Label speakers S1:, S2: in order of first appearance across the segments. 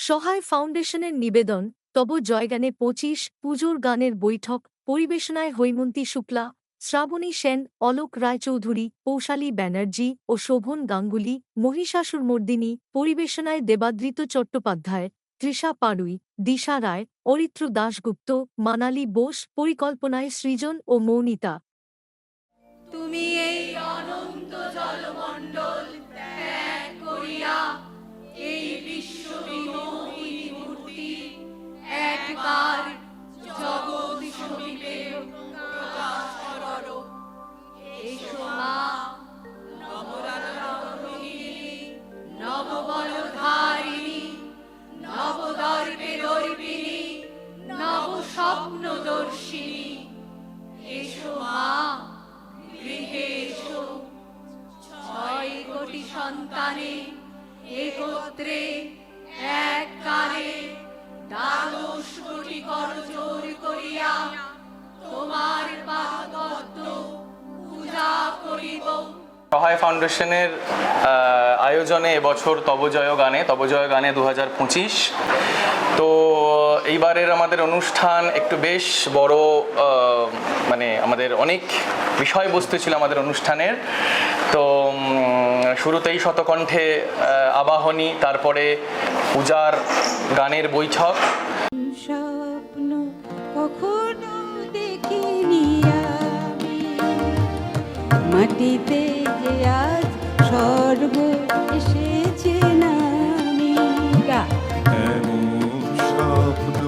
S1: সহায় ফাউন্ডেশনের নিবেদন তব জয়গানে ২৫ পুজোর গানের বৈঠক পরিবেশনায় হৈমন্তী শুক্লা, শ্রাবণী সেন, অলোক রায়চৌধুরী, পৌশালী ব্যানার্জি ও শোভন গাঙ্গুলি। মহিষাসুরমর্দিনী পরিবেশনায় দেবাদৃত চট্টোপাধ্যায়, তৃষা পাড়ুই, দিশা রায়, অরিত্র দাশগুপ্ত, মানালি বোস। পরিকল্পনায় সৃজন ও মৌনিতা।
S2: তুমি এই অনন্ত জলমণ্ডল ত্যাগ করিয়া এই বিশ্ববিমোহিনী মূর্তি একবার জগৎ সমীপে প্রকাশ করো। এসো মা, নবরাগিনী, নববলধারিণী, নবদর্পে দর্পিণী, নবস্বপ্নদর্শিনী। এসো মা, গৃহে এসো। ৬ কোটি সন্তানে একত্রে এক কালে ১২ কোটি করজোড় করিয়া তোমার পাদপদ্ম পূজা করিব।
S3: সহায় ফাউন্ডেশনের আয়োজনে এবছর তবজয় গানে ২০২৫। তো এইবারের আমাদের অনুষ্ঠান একটু বেশ বড়, মানে আমাদের অনেক বিষয়বস্তু ছিল আমাদের অনুষ্ঠানের। তো শুরুতেই শতকণ্ঠে আবাহনী, তারপরে পূজার গানের বৈঠক।
S2: স্বপ্ন কখনো দেখিনি আমি, মাটিতে যে আজ স্বর্গ এসেছে নামি।
S4: এমন স্বপ্ন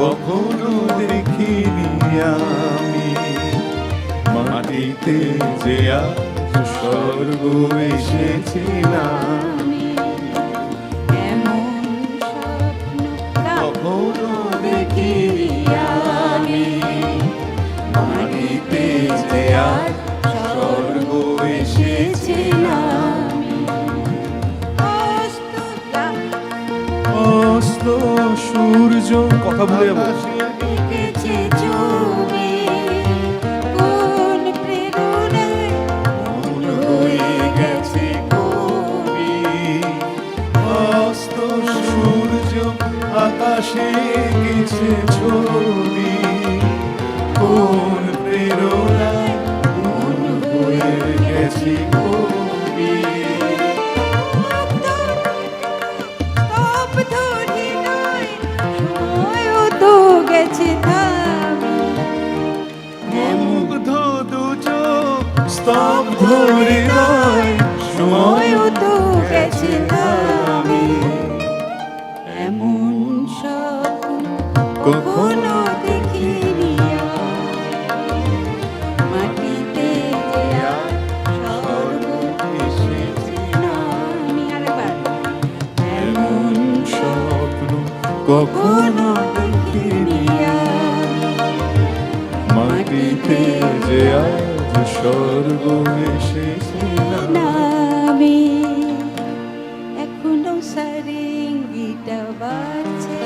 S4: কখনো দেখিনি আমি, মাটিতে যে আজ স্বর্গ এসেছে নামি।
S2: এমন স্বপ্ন
S4: কখনো দেখিনি আমি, মাটিতে যে আজ স্বর্গ এসেছে নামি। অস্ত সূর্য কথা ভুলে যাবো।
S2: দেখেছে ছবি, কোন প্রেরণায়
S4: মন হয়ে গেছে কবি। অস্ত সূর্য আকাশে গেছে ছবি, কোন প্রেরণায় মন হয়ে গেছে কবি।
S2: স্তব্ধ হৃদয় সময়ও তো গেছে থামি।
S4: মুগ্ধ দুচোখ স্তব্ধ হৃদয়
S2: সময়ও
S4: সময়ও
S2: তো গেছে থামি। এমন স্বপ্ন কখনো দেখিনি আমি, মাটিতে যে আজ স্বর্গ এসেছে নামি। আরেকবার।
S4: এমন স্বপ্ন কখনো দেখিনি আমি, মাটিতে যে আজ স্বর্গ এসেছে
S2: নামি। এখনো সারেঙ্গিটা বাজছে,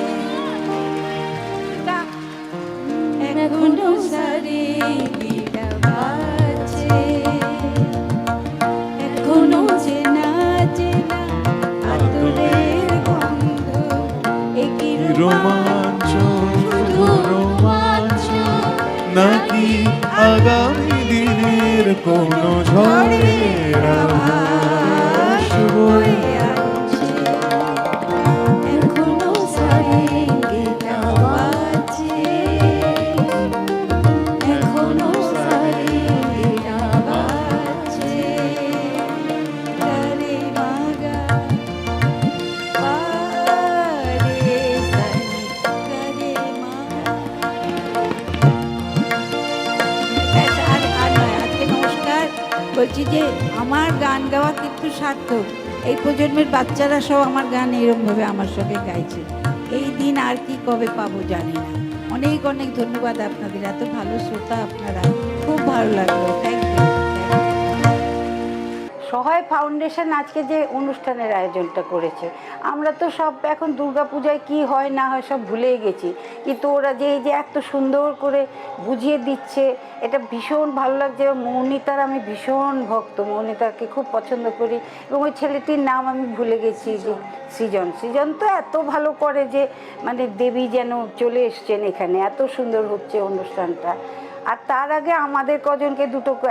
S2: এখনো সারেঙ্গিটা বাজছে, এখনো চেনা চেনা আতরের গন্ধ। একই
S4: রোমাঞ্চ,
S2: শুধু রোমাঞ্চ,
S4: নাকি আগামী দিনের কোনো ঝড়ের আভাস বয়ে
S2: আনছে। এখনো সারেঙ্গিটা বাজছে, এখনো সারেঙ্গিটা বাজছে। গারে মাগা পারে সানি, গারে মাগা। আজকে নমস্কার বলছি যে আমার গান গাওয়া কিন্তু সার্থক। এই প্রজন্মের বাচ্চারা সব আমার গান এরকমভাবে আমার সঙ্গে গাইছে। এই দিন আর কি কবে পাবো জানি না। অনেক অনেক ধন্যবাদ আপনাদের, এত ভালো শ্রোতা আপনারা, খুব ভালো লাগলো। Thank you. সহায় ফাউন্ডেশন আজকে যে অনুষ্ঠানের আয়োজনটা করেছে, আমরা তো সব এখন দুর্গাপূজায় কি হয় না হয় সব ভুলেই গেছি, কিন্তু ওরা যে এই যে এত সুন্দর করে বুঝিয়ে দিচ্ছে, এটা ভীষণ ভালো লাগছে। মৌমিতার আমি ভীষণ ভক্ত, মৌমিতাকে খুব পছন্দ করি, এবং ওই ছেলেটির নাম আমি ভুলে গেছি, যে সৃজন তো এত ভালো করে যে মানে দেবী যেন চলে এসছেন এখানে, এত সুন্দর হচ্ছে অনুষ্ঠানটা। আর তার আগে আমাদের কজনকে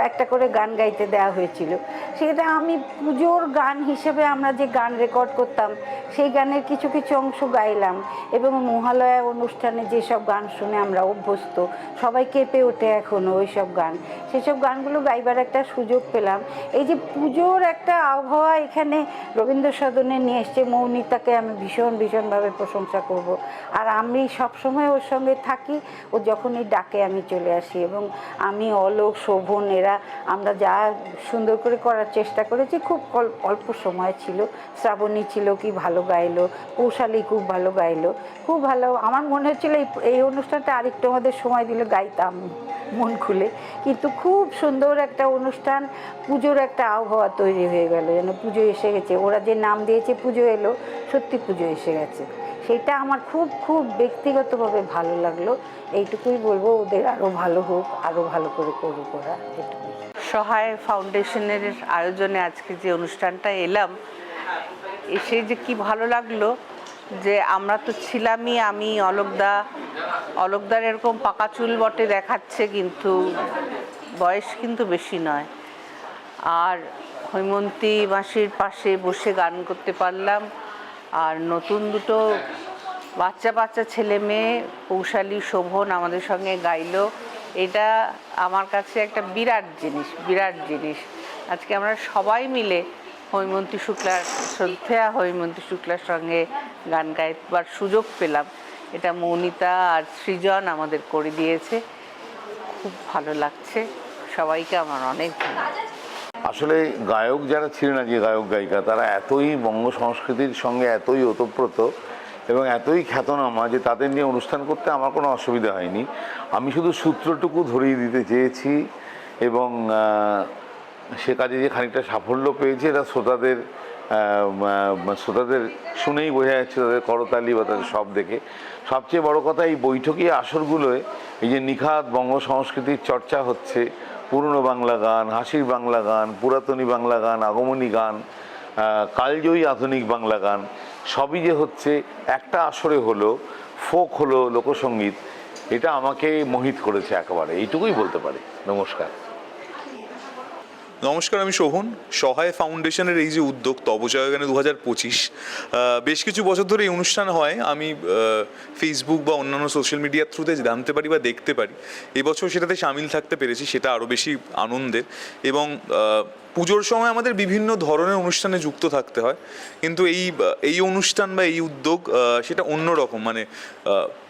S2: একটা করে গান গাইতে দেওয়া হয়েছিল, সেটা আমি পুজোর গান হিসেবে আমরা যে গান রেকর্ড করতাম সেই গানের কিছু কিছু অংশ গাইলাম, এবং মহালয়া অনুষ্ঠানে যেসব গান শুনে আমরা অভ্যস্ত, সবাই কেঁপে ওঠে এখনও ওই সব গান, সেসব গানগুলো গাইবার একটা সুযোগ পেলাম। এই যে পুজোর একটা আবহাওয়া এখানে রবীন্দ্র সদনে নিয়ে এসছে, মৌমিতাকে আমি ভীষণভাবে প্রশংসা করব। আর আমি সবসময় ওর সঙ্গে থাকি, ও যখনই ডাকে আমি চলে আসি, এবং আমি, অলোক, শোভন, এরা আমরা যা সুন্দর করে করার চেষ্টা করেছি। খুব অল্প সময় ছিল, শ্রাবণী ছিল কি ভালো গাইলো, কৌশালী খুব ভালো গাইলো, খুব ভালো। আমার মনে হচ্ছিল এই অনুষ্ঠানটা আরেকটু আমাদের সময় দিলে গাইতাম মন খুলে, কিন্তু খুব সুন্দর একটা অনুষ্ঠান, পুজোর একটা আবহাওয়া তৈরি হয়ে গেল, যেন পুজো এসে গেছে। ওরা যে নাম দিয়েছে পুজো এলো, সত্যি পুজো এসে গেছে, সেটা আমার খুব ব্যক্তিগতভাবে ভালো লাগলো। এইটুকুই বলবো, ওদের আরও ভালো হোক, আরও ভালো করে করুক ওরা, এটুকুই।
S5: সহায় ফাউন্ডেশনের আয়োজনে আজকে যে অনুষ্ঠানটা এলাম, এসে যে কি ভালো লাগলো, যে আমরা তো ছিলামই, আমি, অলোকদার এরকম পাকা চুল বটে দেখাচ্ছে, কিন্তু বয়স কিন্তু বেশি নয়। আর হৈমন্তী মাসির পাশে বসে গান করতে পারলাম, আর নতুন দুটো বাচ্চা ছেলে মেয়ে, কৌশালী, শোভন আমাদের সঙ্গে গাইলো। এটা আমার কাছে একটা বিরাট জিনিস। আজকে আমরা সবাই মিলে হৈমন্তী শুক্লার সঙ্গে গান গাইবার সুযোগ পেলাম। এটা মৌমিতা আর সৃজন আমাদের করে দিয়েছে, খুব ভালো লাগছে। সবাইকে আমার অনেক ধন্যবাদ।
S6: আসলে গায়ক যারা ছিলেন, আজকে গায়ক গায়িকা, তারা এতই বঙ্গ সংস্কৃতির সঙ্গে এতই ওতপ্রোত এবং এতই খ্যাতনামা যে তাদের নিয়ে অনুষ্ঠান করতে আমার কোনো অসুবিধা হয়নি। আমি শুধু সূত্রটুকু ধরিয়ে দিতে চেয়েছি, এবং সে কাজে যে খানিকটা সাফল্য পেয়েছে এটা শ্রোতাদের শুনেই বোঝা যাচ্ছে, তাদের করতালি বা তাদের সব দেখে। সবচেয়ে বড় কথা, এই বৈঠকি আসরগুলোয় এই যে নিখাত বঙ্গ সংস্কৃতির চর্চা হচ্ছে, পুরনো বাংলা গান, হাসির বাংলা গান, পুরাতনী বাংলা গান, আগমনী গান, কালজয়ী আধুনিক বাংলা গান, সবই যে হচ্ছে একটা আসরে হলো, ফোক হলো, লোকসঙ্গীত, এটা আমাকে মোহিত করেছে একেবারে, এইটুকুই বলতে পারি। নমস্কার।
S7: নমস্কার, আমি শোভন। সহায় ফাউন্ডেশনের এই যে উদ্যোগ তবজয়গানে 2025, বেশ কিছু বছর ধরে এই অনুষ্ঠান হয়, আমি ফেসবুক বা অন্যান্য সোশ্যাল মিডিয়ার থ্রুতে জানতে পারি বা দেখতে পারি। এবছর সেটাতে সামিল থাকতে পেরেছি, সেটা আরও বেশি আনন্দের। এবং পুজোর সময় আমাদের বিভিন্ন ধরনের অনুষ্ঠানে যুক্ত থাকতে হয়, কিন্তু এই অনুষ্ঠান বা এই উদ্যোগ সেটা অন্যরকম। মানে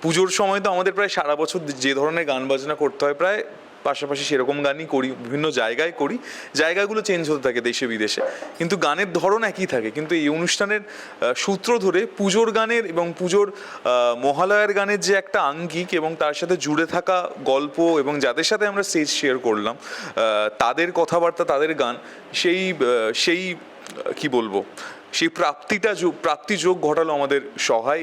S7: পুজোর সময় তো আমাদের প্রায় সারা বছর যে ধরনের গান বাজনা করতে হয়, প্রায় পাশাপাশি সেরকম গানই করি, বিভিন্ন জায়গায় করি, জায়গাগুলো চেঞ্জ হতে থাকে দেশে বিদেশে, কিন্তু গানের ধরন একই থাকে। কিন্তু এই অনুষ্ঠানের সূত্র ধরে পুজোর গানের এবং পুজোর মহালয়ার গানের যে একটা আঙ্গিক এবং তার সাথে জুড়ে থাকা গল্প, এবং যাদের সাথে আমরা স্টেজ শেয়ার করলাম তাদের কথাবার্তা, তাদের গান, সেই কি বলবো, সেই প্রাপ্তিযোগ ঘটালো আমাদের সহায়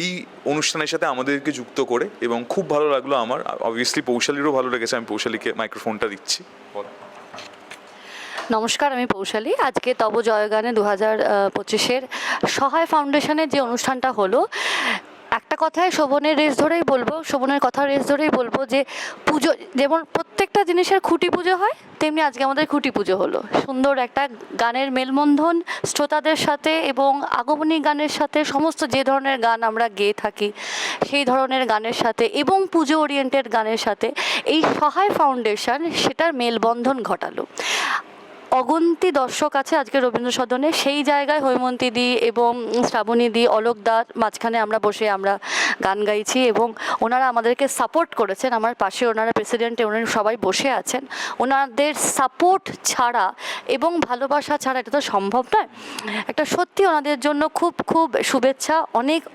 S7: এই অনুষ্ঠানের সাথে আমাদেরকে যুক্ত করে, এবং খুব ভালো লাগলো আমার। অবভিয়াসলি পৌশালীরও ভালো লেগেছে। আমি পৌশালীকে মাইক্রোফোনটা দিচ্ছি।
S8: নমস্কার, আমি পৌশালী। আজকে তব জয়গানে 2025-এর সহায় ফাউন্ডেশনের যে অনুষ্ঠানটা হলো, একটা কথায় শোভনের কথা রেস ধরেই বলবো যে পুজো যেমন প্রত্যেকটা জিনিসের খুঁটি পুজো হয়, তেমনি আজকে আমাদের খুঁটি পুজো হলো। সুন্দর একটা গানের মেলবন্ধন শ্রোতাদের সাথে এবং আগমনী গানের সাথে, সমস্ত যে ধরনের গান আমরা গেয়ে থাকি সেই ধরনের গানের সাথে এবং পুজো ওরিয়েন্টেড গানের সাথে এই সহায় ফাউন্ডেশন সেটার মেলবন্ধন ঘটালো। অগন্তি দর্শক আছে আজকে রবীন্দ্র সদনে, সেই জায়গায় হৈমন্তী দি এবং শ্রাবণী দি, অলোক দার মাঝখানে আমরা গান গাইছি, এবং ওনারা আমাদেরকে সাপোর্ট করেছেন। আমার পাশে ওনারা প্রেসিডেন্টে ওনারা সবাই বসে আছেন। ওনাদের সাপোর্ট ছাড়া এবং ভালোবাসা ছাড়া এটা তো সম্ভব নয়। একটা সত্যি ওনাদের জন্য খুব শুভেচ্ছা,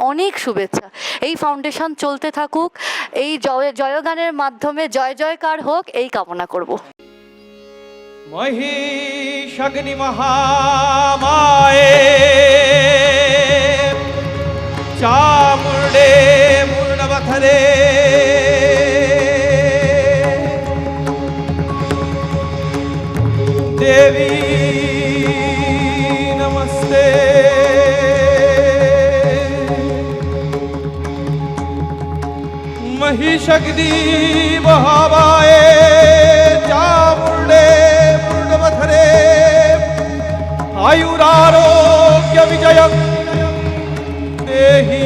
S8: অনেক শুভেচ্ছা। এই ফাউন্ডেশন চলতে থাকুক, এই জয়গানের মাধ্যমে জয় জয়কার হোক, এই কামনা করব।
S9: महिषग्नि महामाये चामुंडे मूर्णवथरे देवी नमस्ते। महिषग्नि महामाये चामुंडे मूर्णवथरे आयुरारोग्य विजयं देहि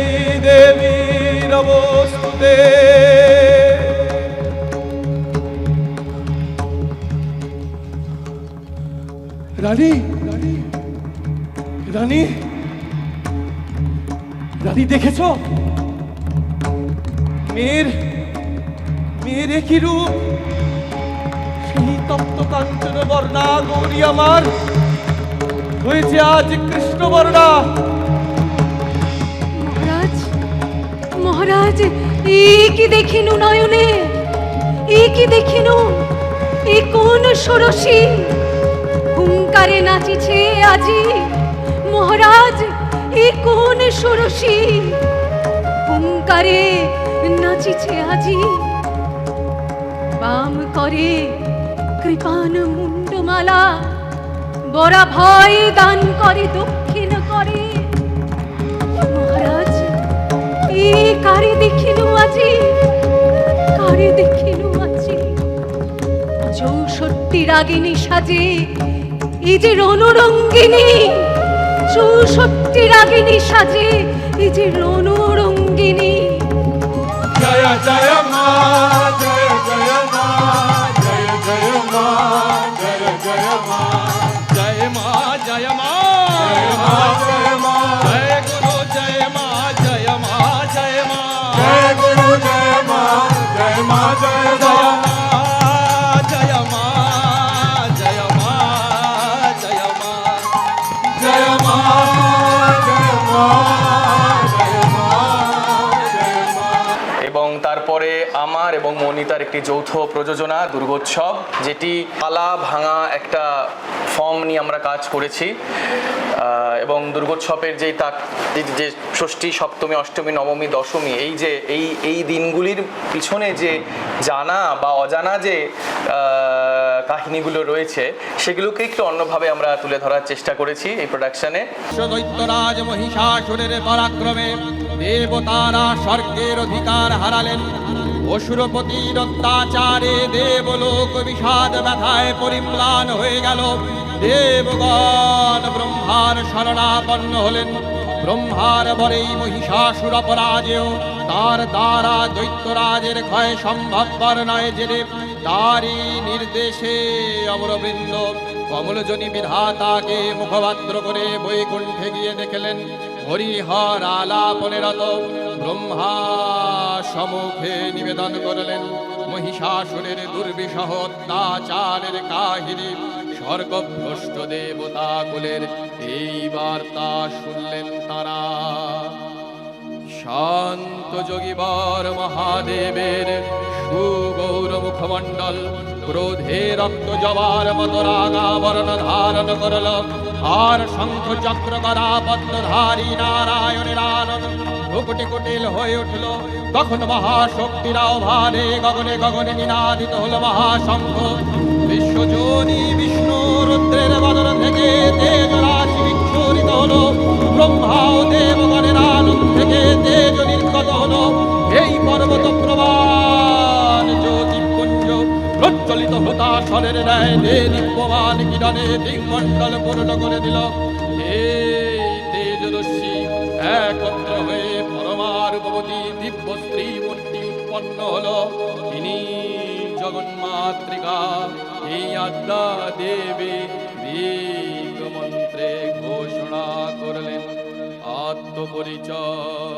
S9: देवी नमोस्तुते। রানী রানী রানী দেখেছো মেয়ের মেয়ের কি রূপ, সেই তপ্ত কাঞ্চন বর্ণা গৌরী আমার হয়েছে আজ কৃষ্ণবর্ণা।
S10: মহারাজ মহারাজ, এ কি দেখিনু নয়নে, এ কি দেখিনু, এ কোন ষোড়শী হুঙ্কারে নাচিছে আজি। মহারাজ, এ কোন ষোড়শী হুঙ্কারে নাচিছে আজি। বাম করে কৃপান মুন্ডমালা, বরা ভয় দান করে দক্ষিণ করে। মহারাজ, এ কারে দেখিনু আজি, কারে দেখিনু আজি। 64 রাগিনী সাজে এই যে রণরঙ্গিনী, 64 রাগিনী সাজে এই যে রণরঙ্গিনী।
S9: জয় জয় মা, জয় জয় মা, জয় জয় মা, জয় জয় মা, জয় মা, জয় মা, জয় মা, জয় মা, জয় গুরু জয় মা, জয় মা, জয় মা, জয় গুরু জয় মা, জয় মা, জয় মা, জয় মা, জয় মা, জয় মা, জয় মা, জয় মা, জয় মা।
S3: এবং তারপরে আমার এবং মনিতার একটি যৌথ প্রযোজনা দুর্গোৎসব, যেটি পালা ভাঙা একটা ফর্ম নিয়ে আমরা কাজ করেছি। এবং দুর্গোৎসবের যে ষষ্ঠী, সপ্তমী, অষ্টমী, নবমী, দশমী, এই দিনগুলির পিছনে যে জানা বা অজানা যে কাহিনীগুলো রয়েছে, সেগুলোকে একটু অন্যভাবে আমরা তুলে ধরার চেষ্টা করেছি এই প্রোডাকশনে।
S9: দৈত্যরাজ মহিষাসুরের পরাক্রমে দেবতারা স্বর্গের অধিকার হারালেন। অসুরপতির অত্যাচারে দেবলোক বিষাদ ব্যথায় পরিম্লান হয়ে গেল। দেবগণ ব্রহ্মার শরণাপন্ন হলেন। ব্রহ্মার বরেই মহিষাসুর অপরাজেয়, তার দ্বারা দৈত্যরাজের ক্ষয় সম্ভবপর নয় জেনে তারই নির্দেশে অমরবৃন্দ কমলজনী বিধাতাকে মুখপাত্র করে বৈকুণ্ঠে গিয়ে দেখলেন হরিহর আলাপনে রত। ব্রহ্মা সম্মুখে নিবেদন করলেন মহিষাসুরের দুর্বিষহ অত্যাচারের কাহিনী। স্বর্গভ্রষ্ট দেবতা কুলের এই বার্তা শুনলেন তারা। শান্ত যোগীবর মহাদেবের সুগৌর মুখমণ্ডল ক্রোধে রক্ত জবার মত রাগাবরণ ধারণ করল। আর শঙ্খ চক্র গদা পদ্মধারী নারায়ণের আনন্দ ভুকুটি কুটিল হয়ে উঠল। তখন মহাশক্তির আহ্বানে গগনে গগনে নিনাদিত হল মহাশঙ্খ। বিশ্বজনী বিষ্ণু রুদ্রের বদন থেকে তেজ রাশি বিচ্ছুরিত হল। ব্রহ্মা ও দেবগণের আনন্দ থেকে তেজ নির্গত হল। এই পর্বত প্রবাল জ্যোতিপুঞ্জ প্রজ্বলিত হতাশরের ন্যায় দিব্যমান কিরণে দিগমণ্ডল পূর্ণ করে দিল। এই তেজরশ্মি একত্র হয়ে পরমারূপবতী দিব্য স্ত্রী মূর্তি উৎপন্ন হল। তিনি জগন্মাতৃকা, এই আদ্যা দেবী দিগ মন্ত্রে ঘোষণা করলেন আত্মপরিচয়।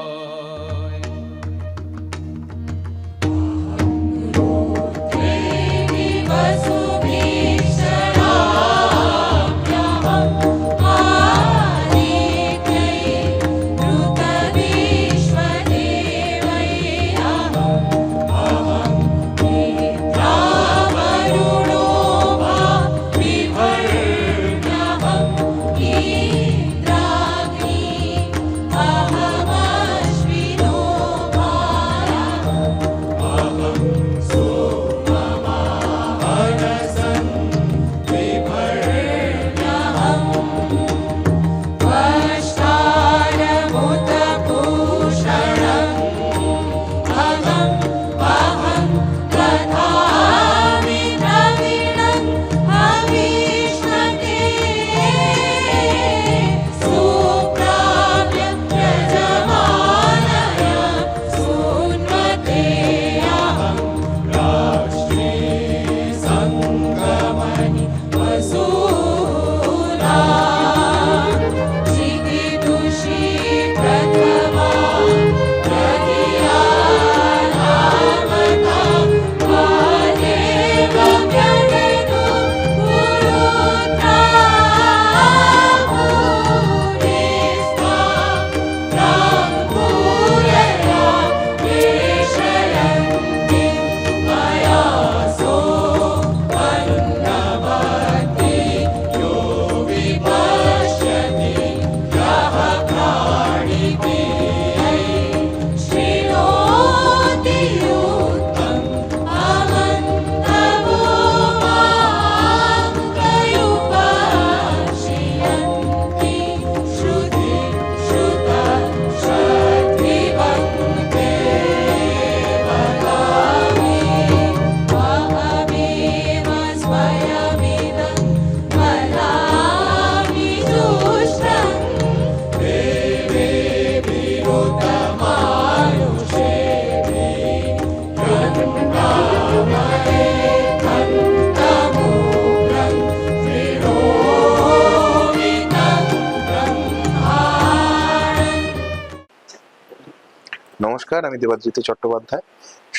S11: নমস্কার, আমি দেবাদ্রিত চট্টোপাধ্যায়।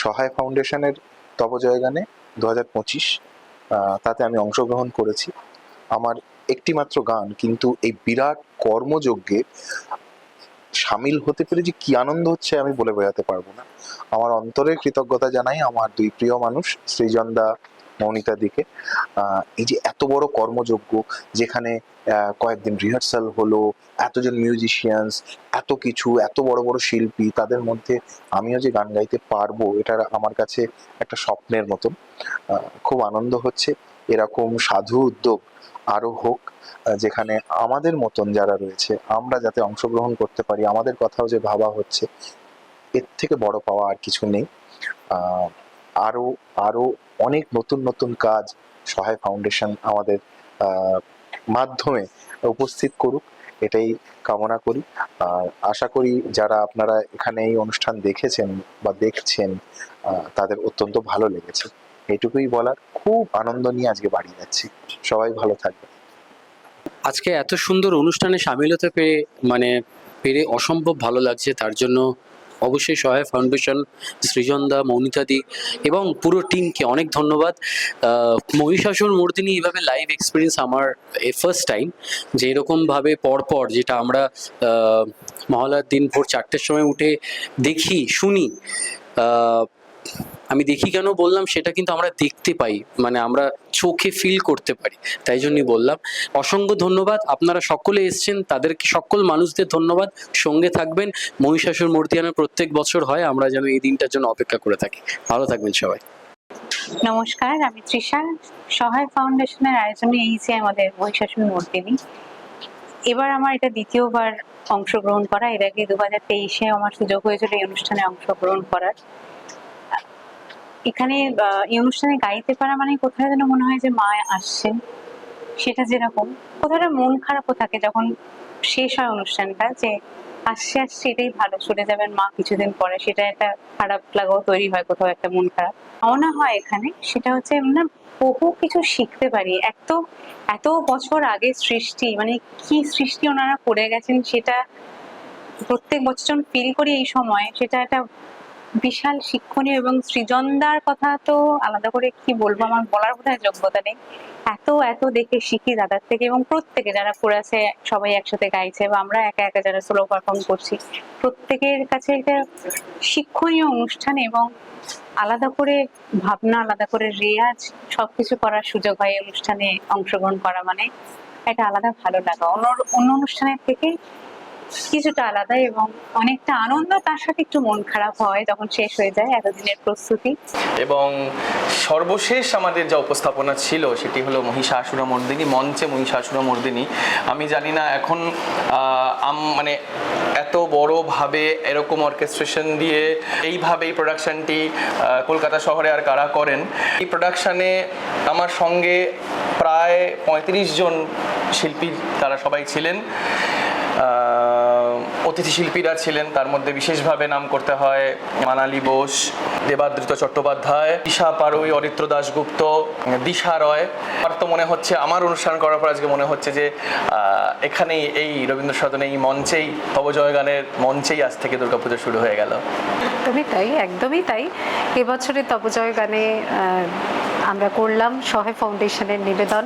S11: সহায় ফাউন্ডেশনের তব জয়গানে 2025 তাতে আমি অংশগ্রহণ করেছি। আমার একটি মাত্র গান, কিন্তু এই বিরাট কর্মযজ্ঞে সামিল হতে পেরে যে কি আনন্দ হচ্ছে আমি বলে বোঝাতে পারবো না। আমার অন্তরের কৃতজ্ঞতা জানাই আমার দুই প্রিয় মানুষ সৃজন দা, মৌনিতা দিকে। এই যে এত বড় কর্মযজ্ঞ, যেখানে কয়েকদিন রিহার্সাল হলো, এতজন মিউজিশিয়ানস, এত কিছু, এত বড় বড় শিল্পী, তাদের মধ্যে আমিও যে গান গাইতে পারবো, এটা আমার কাছে একটা স্বপ্নের মতন। খুব আনন্দ হচ্ছে। এরকম সাধু উদ্যোগ আরো হোক, যেখানে আমাদের মতন যারা রয়েছে আমরা যাতে অংশগ্রহণ করতে পারি, আমাদের কথাও যে ভাবা হচ্ছে, এর থেকে বড় পাওয়া আর কিছু নেই। আরো আরো অনেক নতুন নতুন কাজ সহায় ফাউন্ডেশন আমাদের মাধ্যমে উপস্থিত করুক, এটাই কামনা করি। আর আশা করি যারা আপনারা এখানে এই অনুষ্ঠান দেখেছেন বা দেখছেন, তাদের অত্যন্ত ভালো লেগেছে। এইটুকুই বলার। খুব আনন্দ নিয়ে আজকে বাড়ি যাচ্ছি। সবাই ভালো থাকবে।
S12: আজকে এত সুন্দর অনুষ্ঠানে সামিল হতে পেরে অসম্ভব ভালো লাগছে। তার জন্য অবশ্যই সহায় ফাউন্ডেশন, সৃজনদা, মৌনিতাদি এবং পুরো টিমকে অনেক ধন্যবাদ। মহিষাসুর মর্দিনী এইভাবে লাইভ এক্সপিরিয়েন্স আমার ফার্স্ট টাইম, যে এরকমভাবে পরপর, যেটা আমরা মহালয়ার দিন ভোর 4টের সময় উঠে দেখি, শুনি। আমি দেখি কেন বললাম, সেটা কিন্তু আমরা দেখতে পাই, আমরা চোখে ফিল করতে পারি, তাই জন্যই বললাম। অসংখ্য ধন্যবাদ। আপনারা সকলে এসছেন, তাদেরকে সকল মানুষদের ধন্যবাদ। সঙ্গে থাকবেন। মহিষাসুর মর্দিনী প্রত্যেক বছর হয়, আমরা যেন এই দিনটার জন্য অপেক্ষা করে থাকি। ভালো থাকবেন সবাই।
S13: নমস্কার, আমি তৃষা। সহায় ফাউন্ডেশনের আয়োজনে এই যে আমাদের মহিষাসুর মর্দিনী, এবার আমার এটা দ্বিতীয়বার অংশগ্রহণ করা। এর আগে 2023-এ আমার সুযোগ হয়েছিল এই অনুষ্ঠানে অংশগ্রহণ করার। এখানে এই অনুষ্ঠানে গাইতে পারা মানে কোথায় যেন মনে হয় যে মা আসছেন, সেটা যেরকম কোথাও মন খারাপও থাকে যখন শেষ হয় অনুষ্ঠানটা, যে আসছে এটাই ভালো, চলে যাবেন মা কিছুদিন পরে, সেটা একটা খারাপ লাগাও তৈরি হয়, কোথাও একটা মন খারাপ পাওনা হয় এখানে। সেটা হচ্ছে না, বহু কিছু শিখতে পারি। এত বছর আগে সৃষ্টি, কি সৃষ্টি ওনারা করে গেছেন, সেটা প্রত্যেক বছর ফিল করি এই সময়, সেটা একটা বিশাল শিক্ষণীয়। এবং সৃজনদার কথা তো আলাদা করে কি বলবো, আমার বলার বোধহয় যোগ্যতা নেই। এত দেখে শিখি দাদার থেকে, এবং প্রত্যেকে যারা কোরাসে সবাই একসাথে গাইছে, বা আমরা একা একা যারা সোলো পারফর্ম করছি, প্রত্যেকের কাছে এটা শিক্ষণীয় অনুষ্ঠান। এবং আলাদা করে ভাবনা, আলাদা করে রেয়াজ, সবকিছু করার সুযোগ হয় এই অনুষ্ঠানে অংশগ্রহণ করা, একটা আলাদা ভালো লাগা, অন্য অনুষ্ঠানের থেকে কিছুটা আলাদা, এবং অনেকটা আনন্দ, তার সাথে একটু মন খারাপ হয় যখন শেষ হয়ে যায় এতদিনের প্রস্তুতি।
S3: এবং সর্বশেষ আমাদের যা উপস্থাপনা ছিল সেটি হলো মহিষাসুরা মর্দিনী, মঞ্চে মহিষাসুরা মর্দিনী। আমি জানি না এখন এত বড়ভাবে এরকম অর্কেস্ট্রেশন দিয়ে এইভাবে এই প্রোডাকশনটি কলকাতা শহরে আর কারা করেন। এই প্রোডাকশানে আমার সঙ্গে প্রায় 35 জন শিল্পী, তারা সবাই ছিলেন। অতিথি শিল্পীরা ছিলেন, তার মধ্যে বিশেষভাবে নাম করতে হয় মানালি বোস, দেবাদ্রিত চট্টোপাধ্যায়, ঈশা পারুই, অরিত্র দাশগুপ্ত, দিশা রয়। আমার তো মনে হচ্ছে, আমার অনুষ্ঠান করার পর আজকে মনে হচ্ছে যে এখানেই, এই রবীন্দ্র সদনে, এই মঞ্চেই, তব জয়গানের মঞ্চেই আজ থেকে দুর্গাপুজো শুরু হয়ে গেল।
S10: একদমই তাই। এবছরে তব জয়গানে আমরা করলাম সহায় ফাউন্ডেশনের নিবেদন।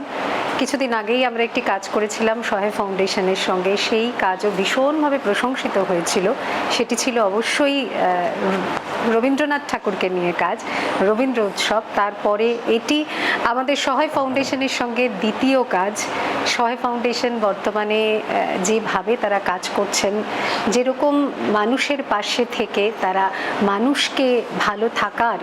S10: কিছুদিন আগেই আমরা একটি কাজ করেছিলাম সহায় ফাউন্ডেশনের সঙ্গে, সেই কাজও ভীষণভাবে প্রশংসিত হয়েছিল। সেটি ছিল অবশ্যই রবীন্দ্রনাথ ঠাকুরকে নিয়ে কাজ, রবীন্দ্র উৎসব। তারপরে এটি আমাদের সহায় ফাউন্ডেশনের সঙ্গে দ্বিতীয় কাজ। সহায় ফাউন্ডেশন বর্তমানে যেভাবে তারা কাজ করছেন, যেরকম মানুষের পাশে থেকে তারা মানুষকে ভালো থাকার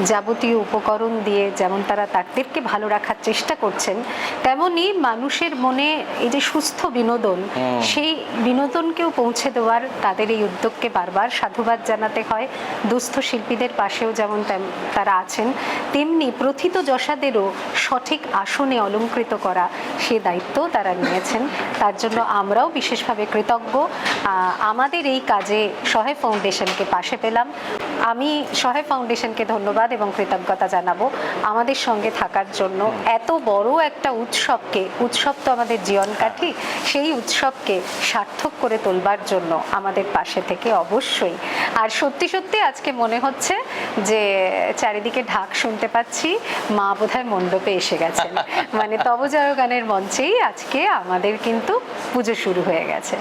S10: যাবতীয় উপকরণ দিয়ে যেমন তারা তাদেরকে ভালো রাখার চেষ্টা করছেন, তেমনি মানুষের মনে এই যে সুস্থ বিনোদন, সেই বিনোদনকেও পৌঁছে দেওয়ার তাদের এই উদ্যোগকে বারবার সাধুবাদ জানাতে হয়। দুস্থ সমস্ত শিল্পীদের পাশেও যেমন তারা আছেন, তেমনি প্রথিতযশাদেরও সঠিক আসনে অলঙ্কৃত করা সে দায়িত্ব তারা নিয়েছেন। তার জন্য আমরাও বিশেষভাবে কৃতজ্ঞ। আমাদের এই কাজে সহায় ফাউন্ডেশনকে পাশে পেলাম। আমি সহায় ফাউন্ডেশনকে ধন্যবাদ এবং কৃতজ্ঞতা জানাবো আমাদের সঙ্গে থাকার জন্য। এত বড় একটা উৎসব তো আমাদের জীবনকাঠি, সেই উৎসবকে সার্থক করে তোলবার জন্য আমাদের পাশে থেকে অবশ্যই। আর সত্যি সত্যি আজকে মনে হচ্ছে যে চারিদিকে ঢাক শুনতে পাচ্ছি, মা বোধহয় মণ্ডপে এসে গেছেন। মানে তব জয়গানের মঞ্চেই আজকে আমাদের কিন্তু পুজো শুরু হয়ে গেছে।